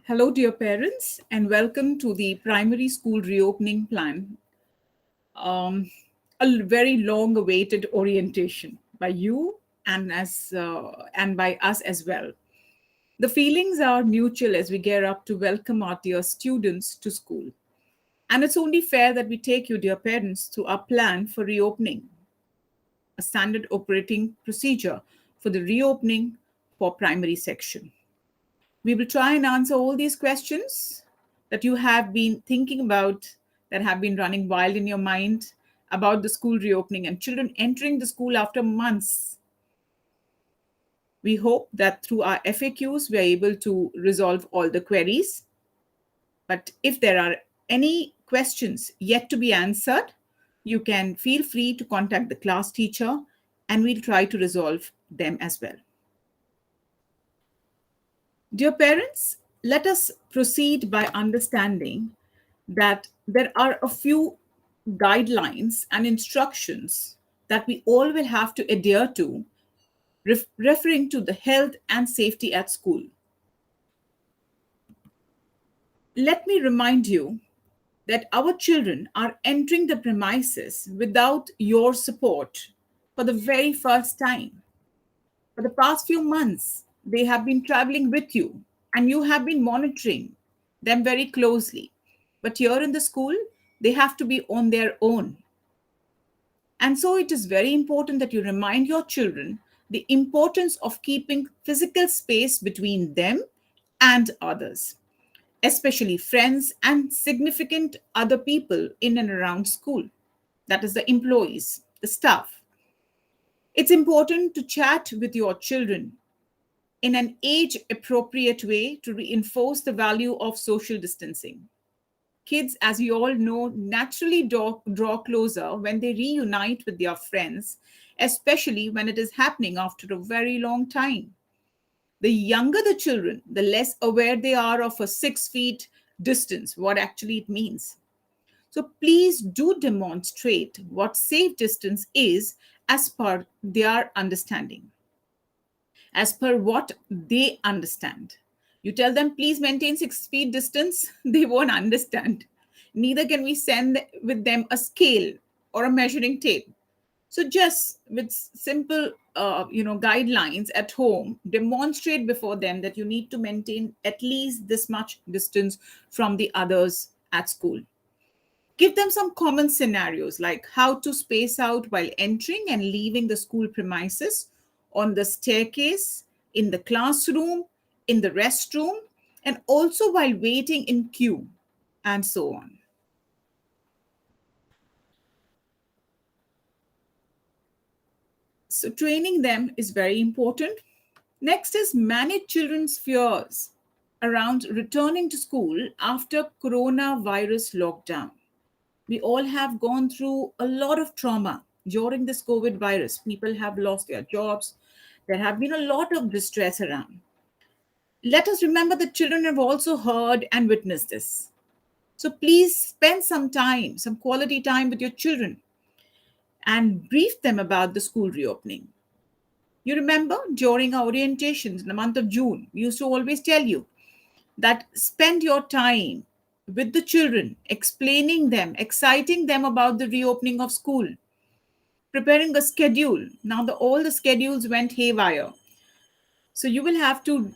Hello, dear parents, and welcome to the primary school reopening plan. Um, a very long-awaited orientation by you and by us as well. The feelings are mutual as we gear up to welcome our dear students to school. And it's only fair that we take you, dear parents, through our plan for reopening, a standard operating procedure for the reopening for primary section. We will try and answer all these questions that you have been thinking about, that have been running wild in your mind about the school reopening and children entering the school after months. We hope that through our FAQs, we are able to resolve all the queries. But if there are any questions yet to be answered, you can feel free to contact the class teacher and we'll try to resolve them as well. Dear parents, let us proceed by understanding that there are a few guidelines and instructions that we all will have to adhere to, referring to the health and safety at school. Let me remind you that our children are entering the premises without your support for the very first time. For the past few months, they have been traveling with you and you have been monitoring them very closely. But here in the school, they have to be on their own. And so it is very important that you remind your children the importance of keeping physical space between them and others, especially friends and significant other people in and around school. That is the employees, the staff. It's important to chat with your children in an age appropriate way to reinforce the value of social distancing. Kids, as you all know, naturally draw closer when they reunite with their friends, especially when it is happening after a very long time. The younger the children, the less aware they are of a 6 feet distance, what actually it means. So please do demonstrate what safe distance is as per their understanding, as per what they understand. You tell them, please maintain 6 feet distance, they won't understand. Neither can we send with them a scale or a measuring tape. So just with simple, guidelines at home, demonstrate before them that you need to maintain at least this much distance from the others at school. Give them some common scenarios like how to space out while entering and leaving the school premises, on the staircase, in the classroom, in the restroom, and also while waiting in queue, and so on. So, training them is very important. Next is manage children's fears around returning to school after coronavirus lockdown. We all have gone through a lot of trauma during this COVID virus. People have lost their jobs. There have been a lot of distress around. Let us remember that children have also heard and witnessed this. So please spend some time, some quality time with your children and brief them about the school reopening. You remember during our orientations in the month of June, we used to always tell you that spend your time with the children, explaining them, exciting them about the reopening of school, preparing a schedule. Now all the schedules went haywire. So you will have to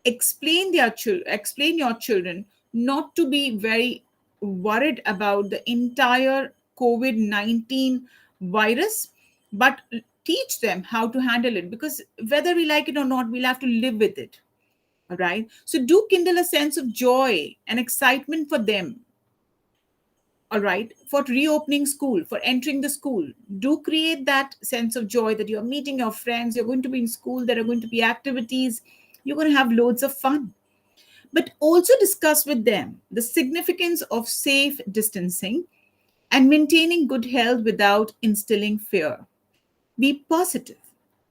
explain your children not to be very worried about the entire COVID-19 virus, but teach them how to handle it, because whether we like it or not, we'll have to live with it. All right. So do kindle a sense of joy and excitement for them. All right. For reopening school, for entering the school, do create that sense of joy that you're meeting your friends, you're going to be in school, there are going to be activities, you're going to have loads of fun. But also discuss with them the significance of safe distancing and maintaining good health without instilling fear. Be positive,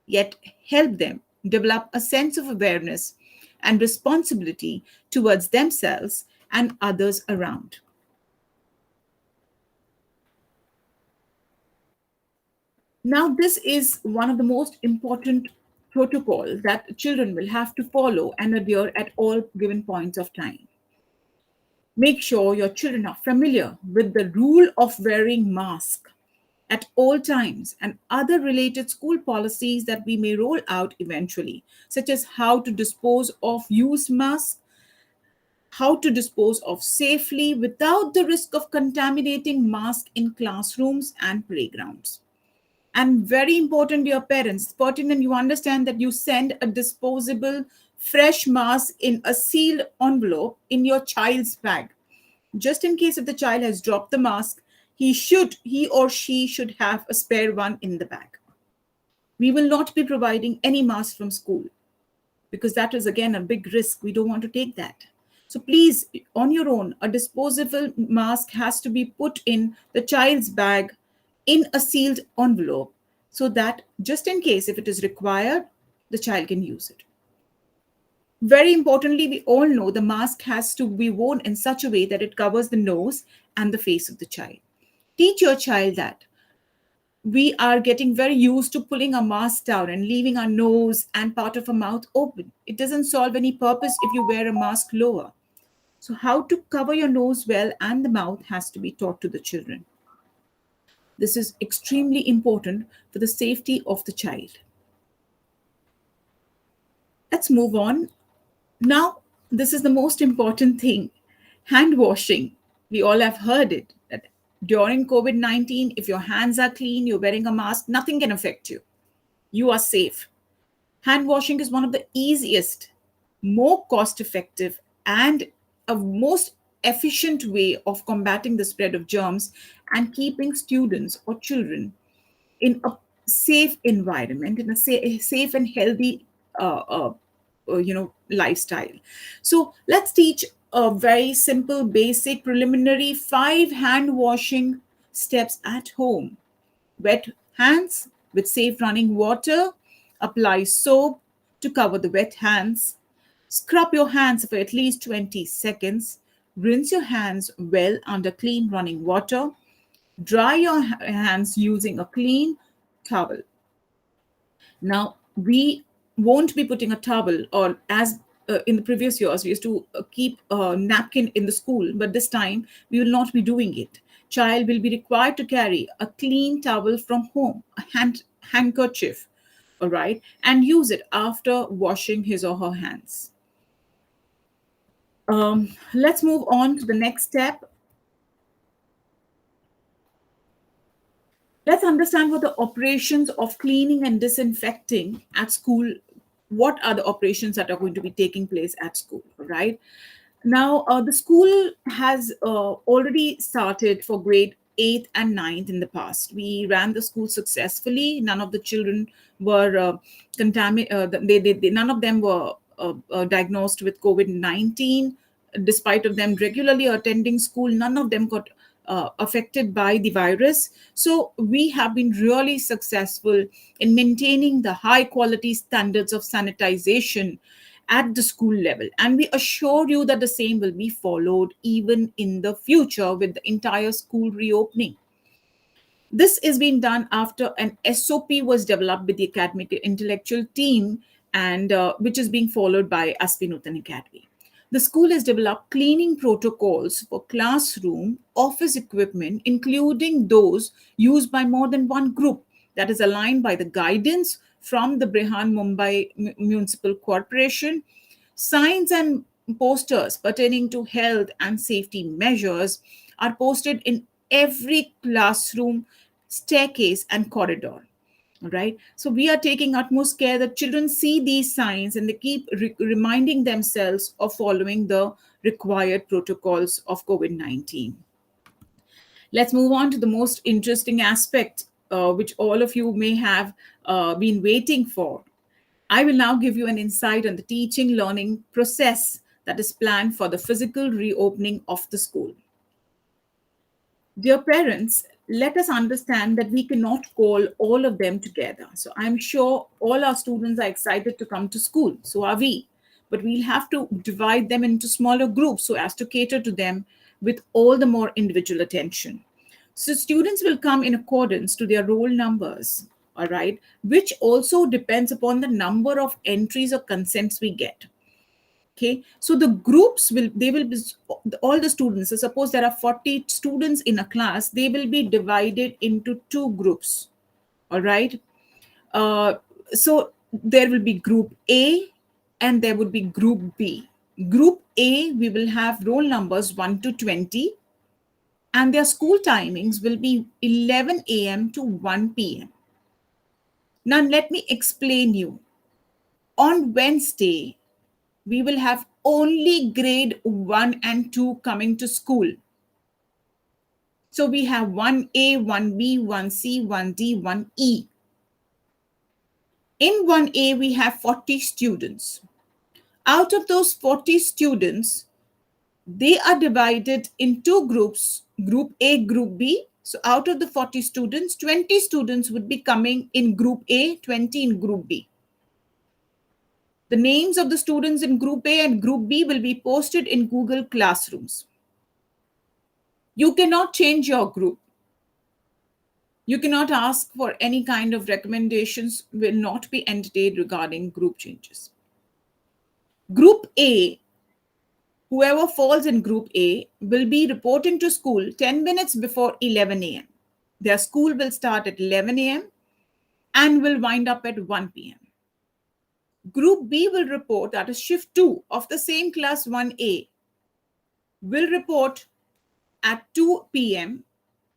yet help them develop a sense of awareness and responsibility towards themselves and others around. Now, this is one of the most important protocol that children will have to follow and adhere at all given points of time. Make sure your children are familiar with the rule of wearing mask at all times and other related school policies that we may roll out eventually, such as how to dispose of used masks, how to dispose of safely without the risk of contaminating masks in classrooms and playgrounds. And very important, dear parents, pertinent you understand that you send a disposable fresh mask in a sealed envelope in your child's bag. Just in case if the child has dropped the mask, he or she should have a spare one in the bag. We will not be providing any mask from school because that is again a big risk. We don't want to take that. So please, on your own, a disposable mask has to be put in the child's bag in a sealed envelope so that just in case if it is required, the child can use it. Very importantly, we all know the mask has to be worn in such a way that it covers the nose and the face of the child. Teach your child that we are getting very used to pulling our mask down and leaving our nose and part of our mouth open. It doesn't solve any purpose if you wear a mask lower. So, how to cover your nose well and the mouth has to be taught to the children. This is extremely important for the safety of the child. Let's move on. Now, this is the most important thing, hand washing. We all have heard it that during COVID 19, if your hands are clean, you're wearing a mask, nothing can affect you. You are safe. Hand washing is one of the easiest, more cost effective, and a most efficient way of combating the spread of germs and keeping students or children in a safe environment, in a safe and healthy lifestyle. So let's teach a very simple, basic, preliminary 5 hand washing steps at home. Wet hands with safe running water. Apply soap to cover the wet hands. Scrub your hands for at least 20 seconds. Rinse your hands well under clean running water. Dry your hands using a clean towel. Now, we won't be putting a towel, or as in the previous years, we used to keep a napkin in the school, but this time we will not be doing it. Child will be required to carry a clean towel from home, a handkerchief, all right, and use it after washing his or her hands. Let's move on to the next step. Let's understand what the operations of cleaning and disinfecting at school, what are the operations that are going to be taking place at school, right? Now, the school has already started for grade 8th and 9th in the past. We ran the school successfully. None of the children were contaminated. None of them were diagnosed with COVID-19. Despite of them regularly attending school, none of them got affected by the virus. So we have been really successful in maintaining the high quality standards of sanitization at the school level. And we assure you that the same will be followed even in the future with the entire school reopening. This is being done after an SOP was developed with the academic intellectual team, and which is being followed by Aspinutan Academy. The school has developed cleaning protocols for classroom, office equipment, including those used by more than one group, that is aligned by the guidance from the Brihan Mumbai Municipal Corporation. Signs and posters pertaining to health and safety measures are posted in every classroom, staircase, and corridor. All right. So we are taking utmost care that children see these signs and they keep reminding themselves of following the required protocols of COVID 19. Let's move on to the most interesting aspect, which all of you may have been waiting for. I will now give you an insight on the teaching learning process that is planned for the physical reopening of the school. Dear parents, let us understand that we cannot call all of them together. So I'm sure all our students are excited to come to school. So are we. But we'll have to divide them into smaller groups so as to cater to them with all the more individual attention. So students will come in accordance to their roll numbers. all right, which also depends upon the number of entries or consents we get. Okay, so the groups will, they will be, all the students, so suppose there are 40 students in a class, they will be divided into two groups, all right. uh, so there will be group A and there would be group B. Group A, we will have roll numbers 1 to 20, and their school timings will be 11 a.m. to 1 p.m. Now, let me explain you. On Wednesday, we will have only grade 1 and 2 coming to school. So we have 1A, 1B, 1C, 1D, 1E. In 1A, we have 40 students. Out of those 40 students, they are divided in two groups, group A, group B. So out of the 40 students, 20 students would be coming in group A, 20 in group B. The names of the students in group A and group B will be posted in Google Classrooms. You cannot change your group. You cannot ask for any kind of recommendations, will not be entertained regarding group changes. Group A, whoever falls in group A, will be reporting to school 10 minutes before 11 a.m. Their school will start at 11 a.m. and will wind up at 1 p.m. Group B will report, that is shift 2 of the same class 1A, will report at 2 p.m.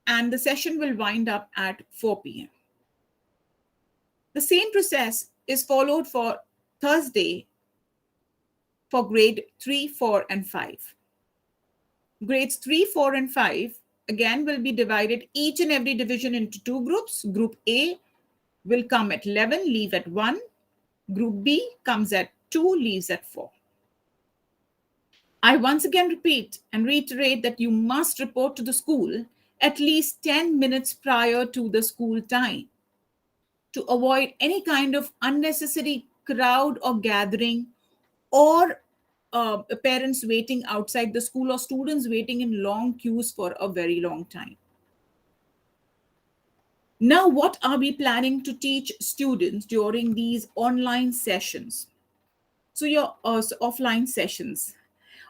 and the session will wind up at 4 p.m. The same process is followed for Thursday for grade 3, 4, and 5. Grades 3, 4, and 5 again will be divided each and every division into two groups. Group A will come at 11, leave at 1. Group B comes at 2, leaves at 4. I once again repeat and reiterate that you must report to the school at least 10 minutes prior to the school time to avoid any kind of unnecessary crowd or gathering, or parents waiting outside the school or students waiting in long queues for a very long time. Now, what are we planning to teach students during these online sessions? So offline sessions.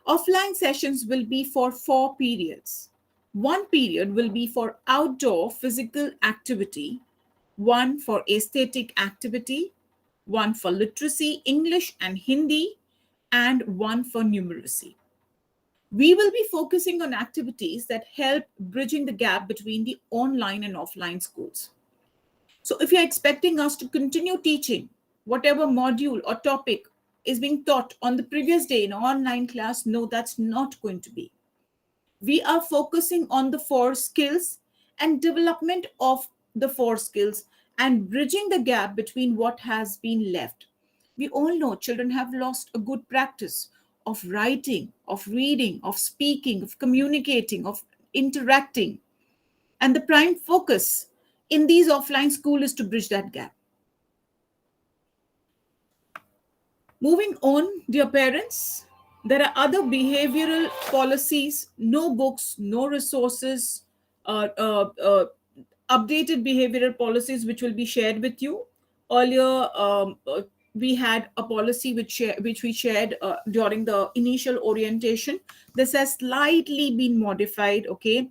Offline sessions will be for 4 periods. One period will be for outdoor physical activity, one for aesthetic activity, one for literacy, English and Hindi, and one for numeracy. We will be focusing on activities that help bridging the gap between the online and offline schools. So if you're expecting us to continue teaching whatever module or topic is being taught on the previous day in an online class, no, that's not going to be. We are focusing on the 4 skills and development of the 4 skills and bridging the gap between what has been left. We all know children have lost a good practice of writing, of reading, of speaking, of communicating, of interacting. And the prime focus in these offline school is to bridge that gap. Moving on, dear parents, there are other behavioral policies, no books, no resources, uh, uh, uh, updated behavioral policies which will be shared with you. Earlier, we had a policy which we shared during the initial orientation. This has slightly been modified, okay?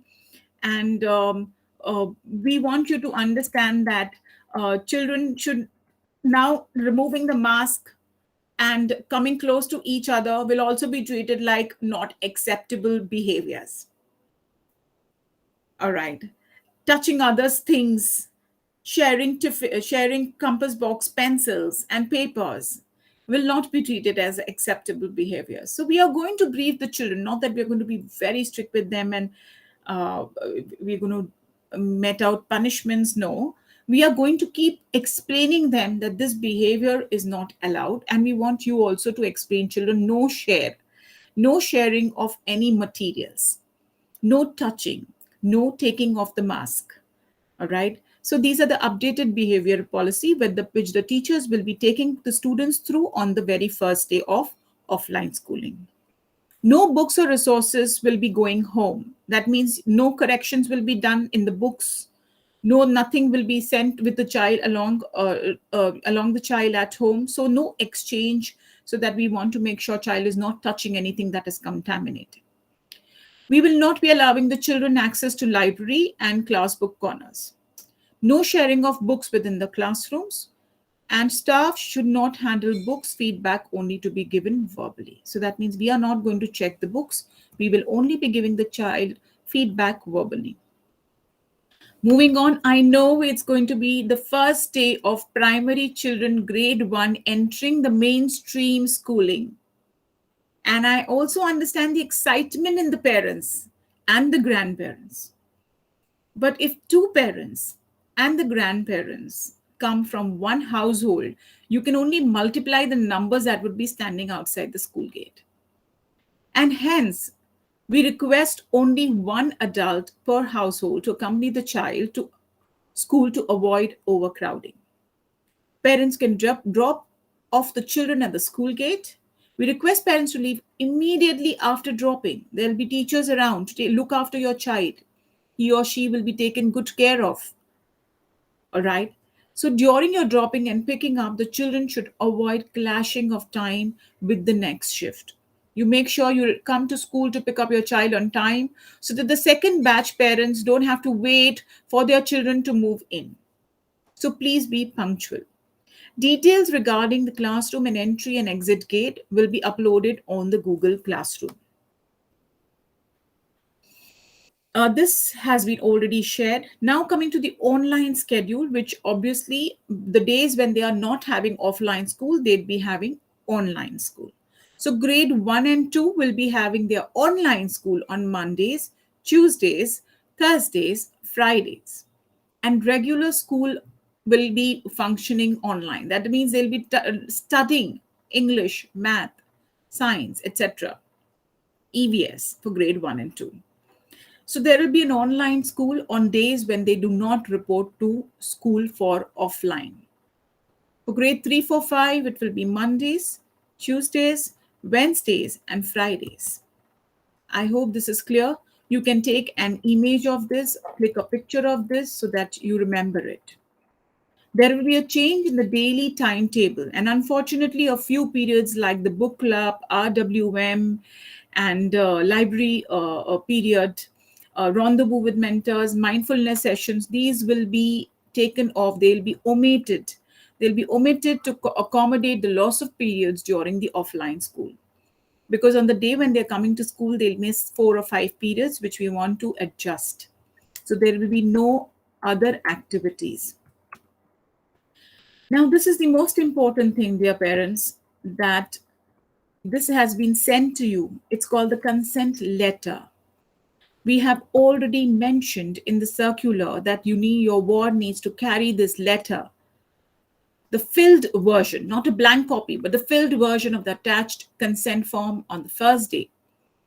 And we want you to understand that children should now removing the mask and coming close to each other will also be treated like not acceptable behaviors. All right. Touching others' things, sharing compass box pencils and papers will not be treated as acceptable behavior. So we are going to brief the children, not that we're going to be very strict with them and uh, we're going to met out punishments. No, we are going to keep explaining them that this behavior is not allowed, and we want you also to explain children no sharing of any materials, no touching, no taking off the mask. All right. So these are the updated behavior policy which the teachers will be taking the students through on the very first day of offline schooling. No books or resources will be going home. That means no corrections will be done in the books. No, nothing will be sent with the child along the child at home. So no exchange, so that we want to make sure child is not touching anything that is contaminated. We will not be allowing the children access to library and class book corners. No sharing of books within the classrooms, and staff should not handle books feedback only to be given verbally. So that means we are not going to check the books. We will only be giving the child feedback verbally. Moving on, I know it's going to be the first day of primary children grade 1 entering the mainstream schooling. And I also understand the excitement in the parents and the grandparents. But if two parents and the grandparents come from one household, you can only multiply the numbers that would be standing outside the school gate. And hence, we request only one adult per household to accompany the child to school to avoid overcrowding. Parents can drop off the children at the school gate. We request parents to leave immediately after dropping. There will be teachers around to look after your child. He or she will be taken good care of. All right. So during your dropping and picking up, the children should avoid clashing of time with the next shift. You make sure you come to school to pick up your child on time, so that the second batch parents don't have to wait for their children to move in. So please be punctual. Details regarding the classroom and entry and exit gate will be uploaded on the Google Classroom. This has been already shared. Now coming to the online schedule, which obviously the days when they are not having offline school, they'd be having online school. So grade 1 and 2 will be having their online school on Mondays, Tuesdays, Thursdays, Fridays. And regular school will be functioning online. That means they'll be studying English, math, science, etc. EVS for grade 1 and 2. So there will be an online school on days when they do not report to school for offline. For grade 3, 4, 5, it will be Mondays, Tuesdays, Wednesdays, and Fridays. I hope this is clear. You can take an image of this, click a picture of this so that you remember it. There will be a change in the daily timetable, and unfortunately, a few periods like the book club, RWM, and library period, rendezvous with mentors, mindfulness sessions, these will be taken off. They'll be omitted. They'll be omitted to accommodate the loss of periods during the offline school. Because on the day when they're coming to school, they'll miss 4 or 5 periods, which we want to adjust. So there will be no other activities. Now, this is the most important thing, dear parents, that this has been sent to you. It's called the consent letter. We have already mentioned in the circular that your ward needs to carry this letter, the filled version, not a blank copy, but the filled version of the attached consent form on the first day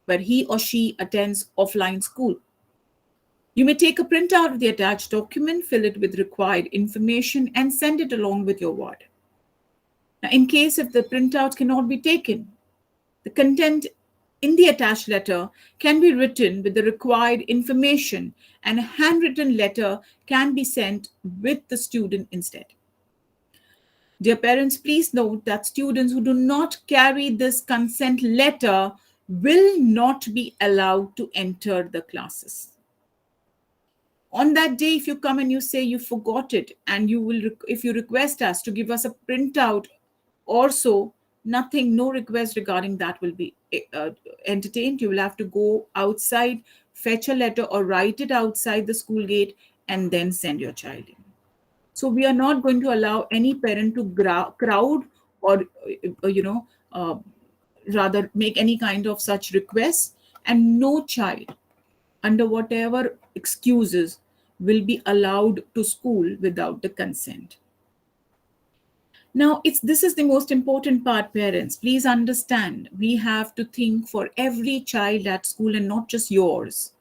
where he or she attends offline school. You may take a printout of the attached document, fill it with required information, and send it along with your ward. Now, in case if the printout cannot be taken, the content in the attached letter can be written with the required information, and a handwritten letter can be sent with the student instead. Dear parents, please note that students who do not carry this consent letter will not be allowed to enter the classes. On that day, if you come and you say you forgot it, and if you request us to give us a printout or so, nothing, no request regarding that will be entertained. You will have to go outside, fetch a letter or write it outside the school gate, and then send your child in. So we are not going to allow any parent to crowd or, rather make any kind of such requests, and no child under whatever excuses will be allowed to school without the consent. Now, this is the most important part, parents. Please understand, we have to think for every child at school and not just yours.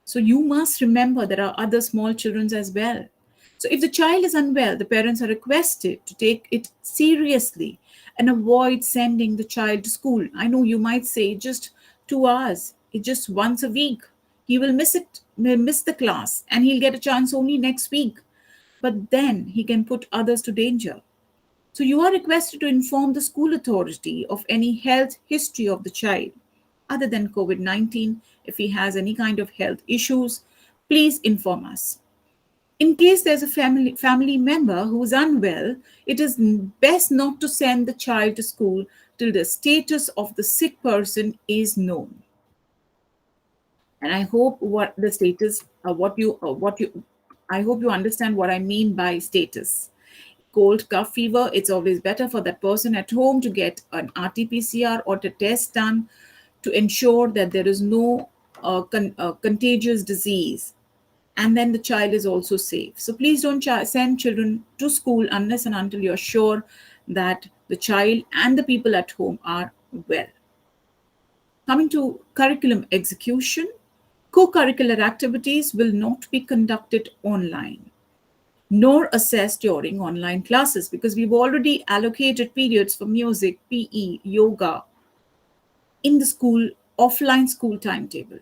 So you must remember there are other small children as well. So if the child is unwell, the parents are requested to take it seriously and avoid sending the child to school. I know you might say just 2 hours, it's just once a week. He will miss the class, and he'll get a chance only next week. But then he can put others to danger. So you are requested to inform the school authority of any health history of the child, other than COVID 19. If he has any kind of health issues, please inform us. In case there's a family member who is unwell, it is best not to send the child to school till the status of the sick person is known. And I hope what the status, what you, I hope you understand what I mean by status. Cold, cough, fever, it's always better for that person at home to get an RT-PCR or a test done to ensure that there is no contagious disease, and then the child is also safe. So please don't send children to school unless and until you're sure that the child and the people at home are well. Coming to curriculum execution, co-curricular activities will not be conducted online nor assessed during online classes, because we've already allocated periods for music, PE, yoga in the school offline school timetable.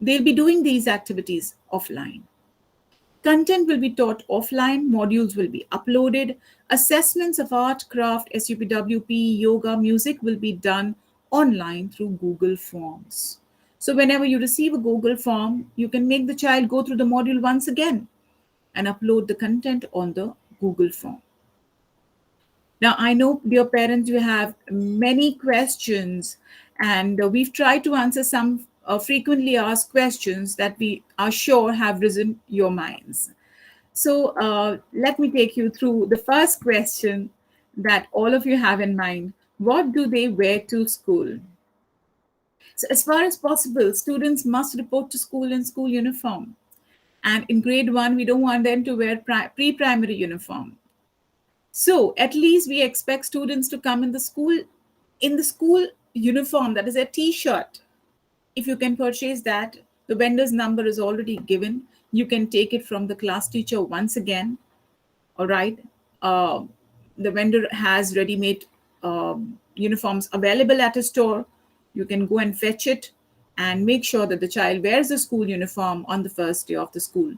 They'll be doing these activities offline. Content will be taught offline, modules will be uploaded, assessments of art, craft, SUPWP, yoga, music will be done online through Google Forms. So whenever you receive a Google form, you can make the child go through the module once again and upload the content on the Google form. Now, I know, dear parents, you have many questions, and we've tried to answer some frequently asked questions that we are sure have risen your minds. So, let me take you through the first question that all of you have in mind. What do they wear to school? So, as far as possible, students must report to school in school uniform. And in grade 1, we don't want them to wear pre-primary uniform. So at least we expect students to come in the school uniform, that is a t-shirt. If you can purchase that, the vendor's number is already given. You can take it from the class teacher once again. All right. Uh, the vendor has ready-made uniforms available at a store. You can go and fetch it and make sure that the child wears the school uniform on the first day of the school.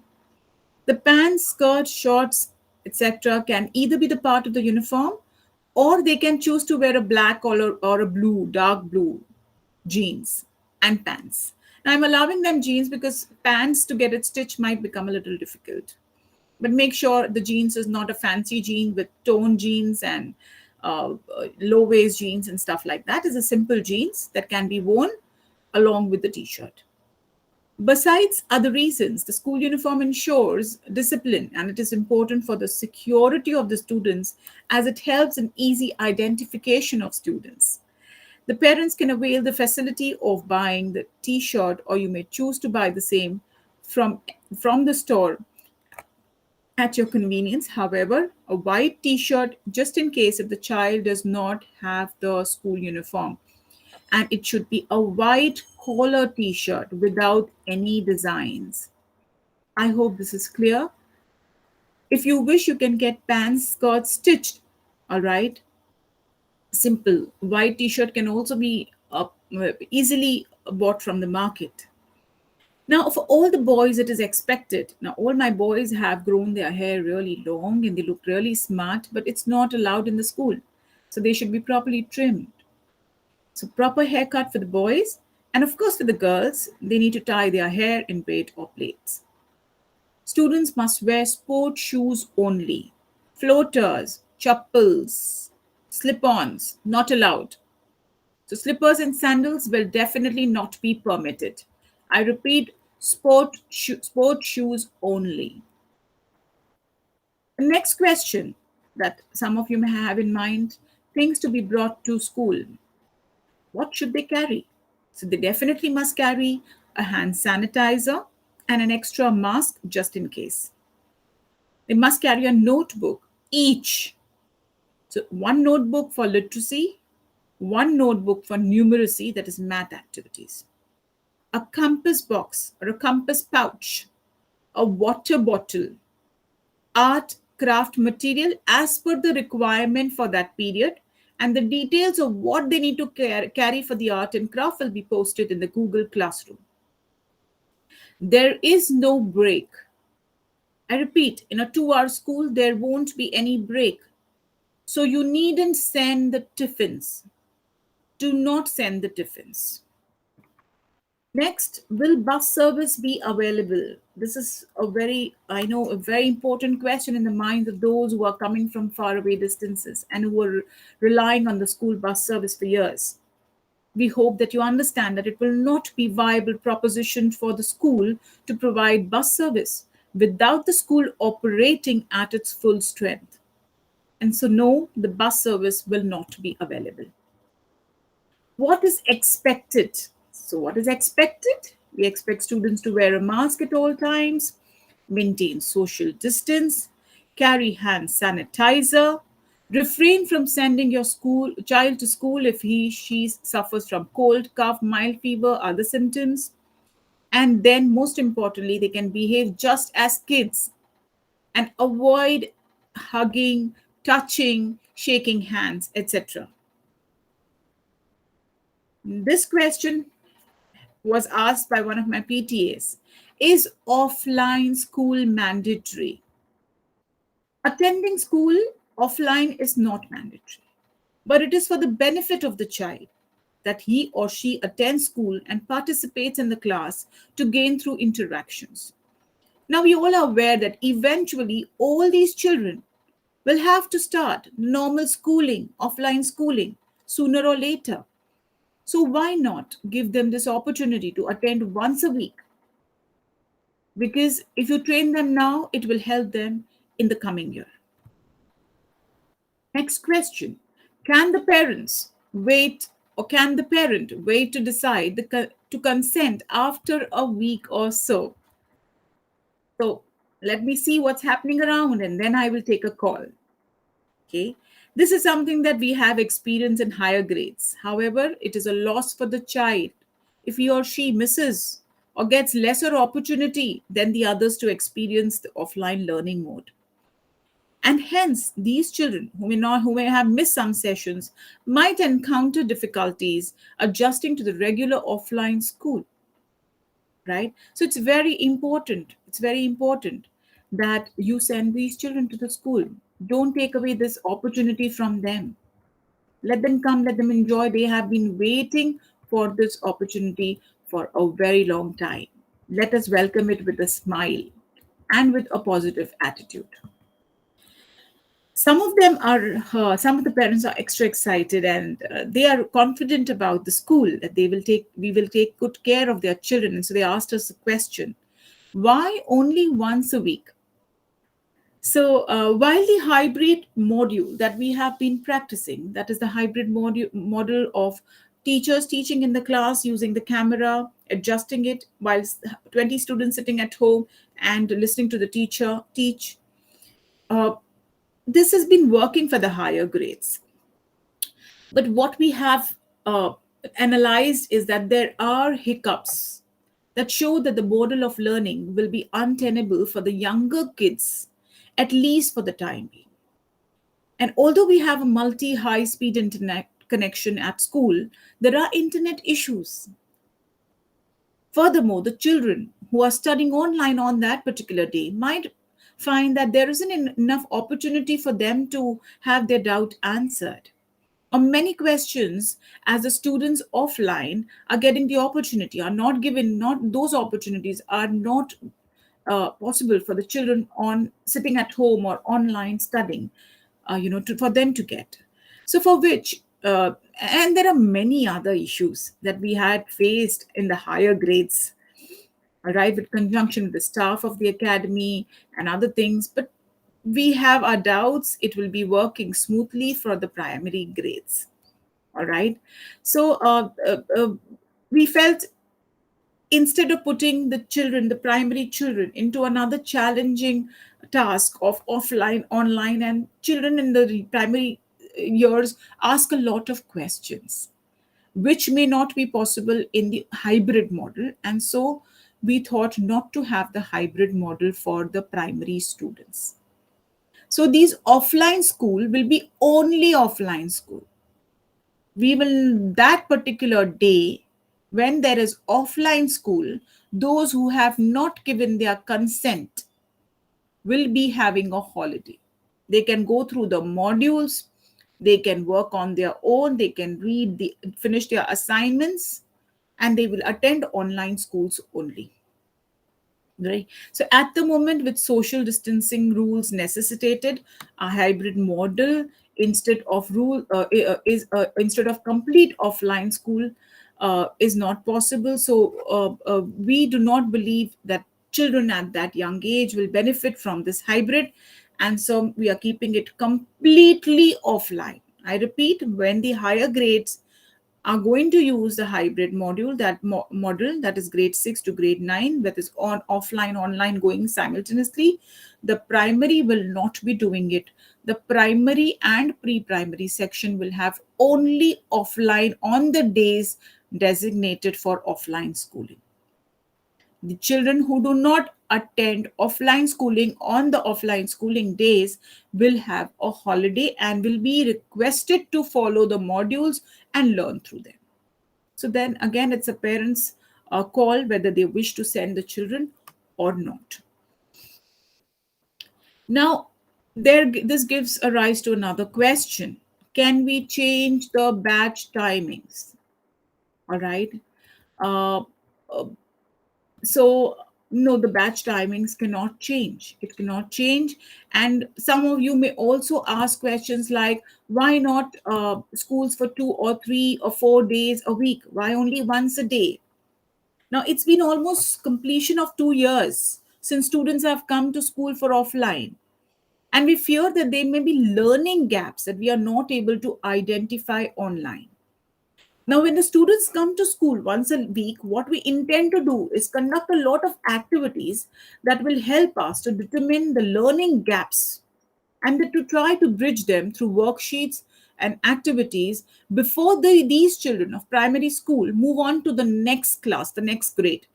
The pants, skirts, shorts, etc. can either be the part of the uniform, or they can choose to wear a black or a blue, dark blue jeans and pants. Now, I'm allowing them jeans because pants to get it stitched might become a little difficult. But make sure the jeans is not a fancy jean with tone jeans and low waist jeans and stuff like that. It's a simple jeans that can be worn along with the t-shirt. Besides other reasons, the school uniform ensures discipline, and it is important for the security of the students as it helps in easy identification of students. The parents can avail the facility of buying the t-shirt, or you may choose to buy the same from the store at your convenience. However, a white t-shirt just in case if the child does not have the school uniform, and it should be a white collar t-shirt without any designs. I hope this is clear. If you wish, you can get pants, skirts stitched. All right. Simple. White t-shirt can also be easily bought from the market. Now, for all the boys, it is expected. Now, all my boys have grown their hair really long and they look really smart, but it's not allowed in the school. So they should be properly trimmed. So proper haircut for the boys, and of course for the girls, they need to tie their hair in braid or plaits. Students must wear sport shoes only. Floaters, chappals, slip-ons, not allowed. So slippers and sandals will definitely not be permitted. I repeat, sport shoes only. The next question that some of you may have in mind, things to be brought to school. What should they carry? So they definitely must carry a hand sanitizer and an extra mask just in case. They must carry a notebook each. So one notebook for literacy, one notebook for numeracy, that is math activities, a compass box or a compass pouch, a water bottle, art craft material as per the requirement for that period, and the details of what they need to carry for the art and craft will be posted in the Google Classroom. There is no break. I repeat, in a 2 hour school, there won't be any break. So you needn't send the tiffins. Do not send the tiffins. Next, will bus service be available? This is I know, a very important question in the minds of those who are coming from faraway distances and who are relying on the school bus service for years. We hope that you understand that it will not be viable proposition for the school to provide bus service without the school operating at its full strength. And so, no, the bus service will not be available. What is expected? So, what is expected? We expect students to wear a mask at all times, maintain social distance, carry hand sanitizer, refrain from sending your school child to school if she suffers from cold, cough, mild fever, other symptoms. And then, most importantly, they can behave just as kids and avoid hugging, touching, shaking hands, etc. This question was asked by one of my PTAs. Is offline school mandatory? Attending school offline is not mandatory, but it is for the benefit of the child that he or she attends school and participates in the class to gain through interactions. Now, we all are aware that eventually all these children will have to start normal schooling, offline schooling, sooner or later. So, why not give them this opportunity to attend once a week? Because if you train them now, it will help them in the coming year. Next question. Can the parents wait, or can the parent wait to decide to consent after a week or so? So let me see what's happening around and then I will take a call. Okay. This is something that we have experienced in higher grades. However, it is a loss for the child if he or she misses or gets lesser opportunity than the others to experience the offline learning mode. And hence, these children who may have missed some sessions might encounter difficulties adjusting to the regular offline school, right? So it's very important. It's very important that you send these children to the school. Don't take away this opportunity from them. Let them come, let them enjoy. They have been waiting for this opportunity for a very long time. Let us welcome it with a smile and with a positive attitude. Some of the parents are extra excited and they are confident about the school that we will take good care of their children, and so they asked us a question: why only once a week? So while the hybrid module that we have been practicing, that is the hybrid model of teachers teaching in the class using the camera, adjusting it while 20 students sitting at home and listening to the teacher teach, uh, this has been working for the higher grades. But what we have analyzed is that there are hiccups that show that the model of learning will be untenable for the younger kids, at least for the time being. And although we have a multi high speed internet connection at school, there are internet issues. Furthermore, the children who are studying online on that particular day might find that there isn't enough opportunity for them to have their doubt answered. Or many questions as the students offline are getting the opportunity, are not given, not those opportunities are not possible for the children on sitting at home or online studying, for them to get. So for which, and there are many other issues that we had faced in the higher grades, right, with conjunction with the staff of the academy and other things. But we have our doubts it will be working smoothly for the primary grades. All right. So we felt instead of putting the children, the primary children, into another challenging task of offline, online, and children in the primary years ask a lot of questions, which may not be possible in the hybrid model. And so we thought not to have the hybrid model for the primary students. So these offline school will be only offline school. We will, that particular day when there is offline school, those who have not given their consent will be having a holiday. They can go through the modules, they can work on their own, they can finish their assignments, and they will attend online schools only. Right. So at the moment, with social distancing rules necessitated, a hybrid model instead of complete offline school is not possible. So we do not believe that children at that young age will benefit from this hybrid, and so we are keeping it completely offline. I repeat, when the higher grades are going to use the hybrid module, model that is grade 6 to grade 9, that is on offline online going simultaneously, the primary will not be doing it. The primary and pre-primary section will have only offline on the days designated for offline schooling. The children who do not attend offline schooling on the offline schooling days will have a holiday and will be requested to follow the modules and learn through them. So then again, it's a parent's call whether they wish to send the children or not. Now, this gives a rise to another question. Can we change the batch timings? All right. Uh, uh, so no, the batch timings cannot change. It cannot change. And some of you may also ask questions like, why not schools for 2 or 3 or 4 days a week? Why only once a day? Now, it's been almost completion of 2 years since students have come to school for offline. And we fear that there may be learning gaps that we are not able to identify online. Now, when the students come to school once a week, what we intend to do is conduct a lot of activities that will help us to determine the learning gaps and to try to bridge them through worksheets and activities before these children of primary school move on to the next class, the next grade.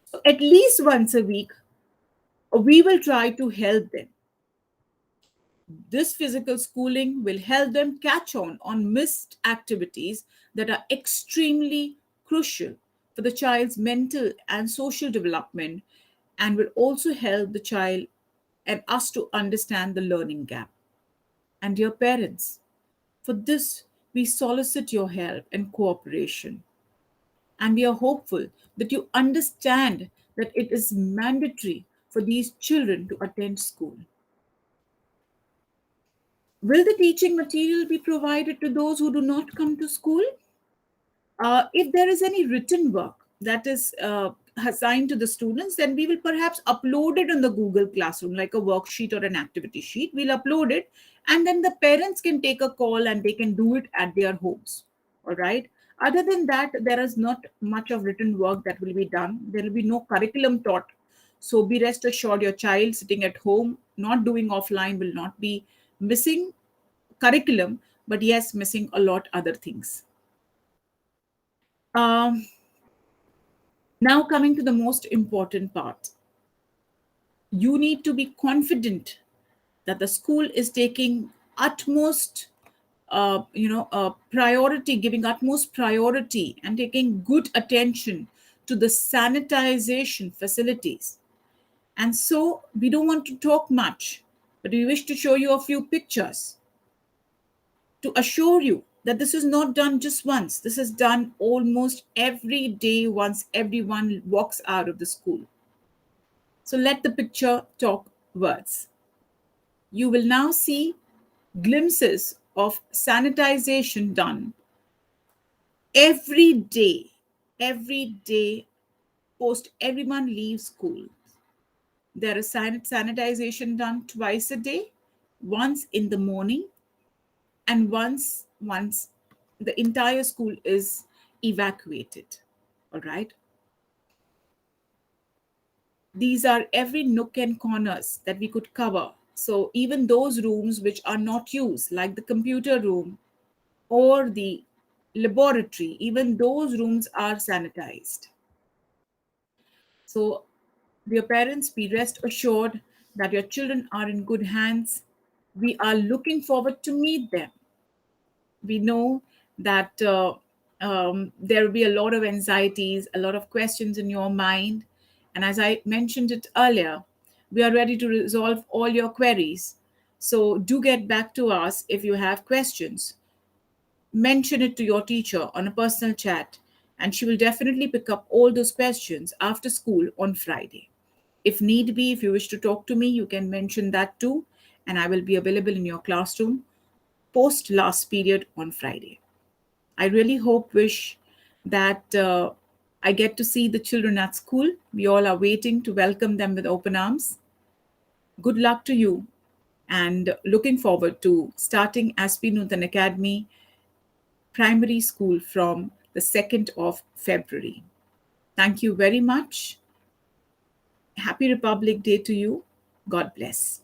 So at least once a week, we will try to help them. This physical schooling will help them catch on missed activities that are extremely crucial for the child's mental and social development, and will also help the child and us to understand the learning gap. And dear parents, for this, we solicit your help and cooperation. And we are hopeful that you understand that it is mandatory for these children to attend school. Will the teaching material be provided to those who do not come to school? If there is any written work that is assigned to the students, then we will perhaps upload it on the Google Classroom, like a worksheet or an activity sheet. We'll upload it, and then the parents can take a call and they can do it at their homes. All right. Other than that, there is not much of written work that will be done. There will be no curriculum taught. So be rest assured, your child sitting at home, not doing offline, will not be missing curriculum, but yes, missing a lot other things. Um, Now, coming to the most important part, you need to be confident that the school is taking utmost, priority, giving utmost priority and taking good attention to the sanitization facilities. And so, we don't want to talk much, but we wish to show you a few pictures to assure you that this is not done just once. This is done almost every day once everyone walks out of the school. So let the picture talk words. You will now see glimpses of sanitization done every day, every day post everyone leaves school. There is sanitization done twice a day, once in the morning and once the entire school is evacuated. All right. These are every nook and corners that we could cover. So even those rooms which are not used, like the computer room or the laboratory, even those rooms are sanitized. So dear parents, be rest assured that your children are in good hands. We are looking forward to meet them. We know that There will be a lot of anxieties, a lot of questions in your mind. And as I mentioned it earlier, we are ready to resolve all your queries. So do get back to us if you have questions. Mention it to your teacher on a personal chat, and she will definitely pick up all those questions after school on Friday. If need be, if you wish to talk to me, you can mention that too, and I will be available in your classroom post last period on Friday. I really wish that I get to see the children at school. We all are waiting to welcome them with open arms. Good luck to you, and looking forward to starting SP Nutan Academy primary school from the 2nd of February. Thank you very much. Happy Republic Day to you. God bless.